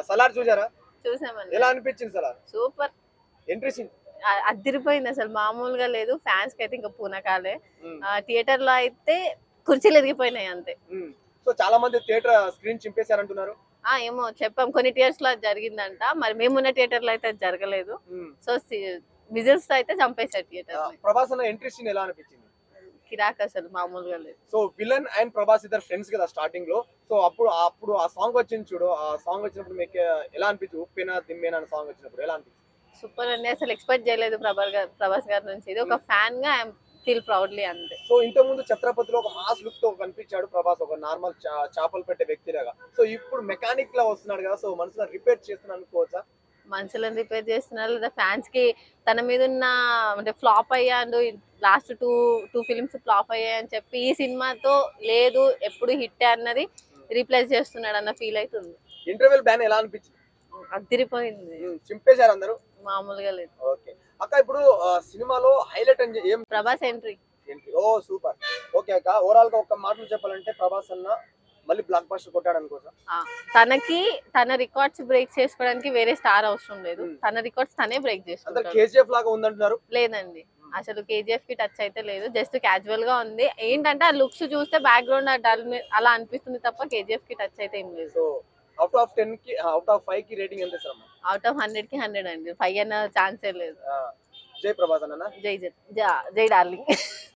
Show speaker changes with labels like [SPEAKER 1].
[SPEAKER 1] సలార్ చూసారా?
[SPEAKER 2] చూసామండి.
[SPEAKER 1] ఎలా అనిపించింది సలార్?
[SPEAKER 2] సూపర్.
[SPEAKER 1] ఎంట్రీ సీన్
[SPEAKER 2] అదిరిపోయింది అసలు, మామూలుగా లేదు. ఫ్యాన్స్ కి అయితే ఇంకా పూనకాలే.
[SPEAKER 1] హ్మ్.
[SPEAKER 2] థియేటర్ లో అయితే కుర్చీలు ఎరిగిపోయినాయి అంతే.
[SPEAKER 1] సో చాలా మంది థియేటర్ స్క్రీన్ చింపేశారంటున్నారు.
[SPEAKER 2] ఏమో చెప్పాం, కొన్ని థియేటర్స్ లో అది జరిగిందంట. మరి మేమున్న థియేటర్ లో అయితే అది జరగలేదు. సో విజిల్స్ తో అయితే చంపేశారు థియేటర్.
[SPEAKER 1] ప్రభాస్ అన్న ఎంట్రీ సీన్ ఎలా అనిపించింది?
[SPEAKER 2] కిరాక్ అసలు, మామూలుగా లేదు.
[SPEAKER 1] సో విలన్ అండ్ ప్రభాస్ ఇద్దరు ఫ్రెండ్స్ కదా స్టార్టింగ్ లో. సో అప్పుడు ఆ సాంగ్ వచ్చింది చూడు, ఆ సాంగ్ వచ్చినప్పుడు మీకు ఎలా అనిపించింది? ఉప్పెనా దిమ్మేనా అనే సాంగ్ వచ్చినప్పుడు ఎలా అనిపించింది?
[SPEAKER 2] సూపర్ అండి, అసలు ఎక్స్పెక్ట్ చేయలేదు ప్రభాస్ గారి నుంచి. ఇది ఒక ఫ్యాన్ గా ఐఎమ్ ఫీల్ ప్రౌడ్లీ అంతే.
[SPEAKER 1] సో ఇంతకు ముందు ఛత్రపతిలో ఒక మాస్ లుక్ తో కనిపించాడు ప్రభాస్, ఒక నార్మల్ చేపలు పెట్టే వ్యక్తిలాగా. సో ఇప్పుడు మెకానిక్ లా వస్తున్నాడు కదా, సో మనసులో రిపేర్ చేస్తున్నాను అనుకోవచ్చా?
[SPEAKER 2] మనుషులను రిపేర్ చేస్తున్నారు, లేదా ఫ్యాన్స్ కి తన మీద ఉన్న అంటే ఫ్లాప్ అయ్యాడు, లాస్ట్ టూ ఫిలిమ్స్ ఫ్లాప్ అయ్యాయని చెప్పి ఈ సినిమాతో లేదు ఎప్పుడు హిట్ అన్నది రీప్లేస్ చేస్తున్నాడు అన్న ఫీల్ అవుతుంది.
[SPEAKER 1] ఇంటర్వెల్ బ్యాన్ ఎలా అనిపించింది?
[SPEAKER 2] అదిరిపోయింది.
[SPEAKER 1] చింపేశారు అందరూ.
[SPEAKER 2] మామూలుగా లేదు.
[SPEAKER 1] ఓకే అక్క, ఇప్పుడు సినిమాలో హైలైట్ అని ఏం?
[SPEAKER 2] ప్రభాస్ ఎంట్రీ.
[SPEAKER 1] ఓ సూపర్. ఓకే అక్క, ఓవరాల్ గా ఒక మాటలు చెప్పాలంటే ప్రభాస్ అన్న మళ్ళీ బ్లాక్ బస్టర్ కొట్టాడు అనుకోసా?
[SPEAKER 2] తన రికార్డ్స్ బ్రేక్ చేసుకోవడానికి వేరే స్టార్ అవసరం లేదు. తన రికార్డ్స్ తనే బ్రేక్ చేసుకుంటాడు.
[SPEAKER 1] కేజీఎఫ్ లాగా ఉందంటున్నారు.
[SPEAKER 2] లేదండి, అసలు కేజీఎఫ్ కి టచ్ అయితే లేదు. జస్ట్ క్యాజువల్ గా ఉంది. ఏంటంటే ఆ లుక్స్ చూస్తే బ్యాక్గ్రౌండ్ అలా అనిపిస్తుంది తప్ప కేజీఎఫ్ కి టచ్ అయితే ఏం లేదు.
[SPEAKER 1] సో అవుట్ ఆఫ్ 10 కి, అవుట్ ఆఫ్ 5 కి రేటింగ్ ఎంత ఇస్తారమ్మా?
[SPEAKER 2] అవుట్ ఆఫ్ 100 కి 100 అండి. 5 అన్న ఛాన్సే లేదు.
[SPEAKER 1] జై ప్రభాస్ అన్న.
[SPEAKER 2] జై జై జై డార్లింగ్.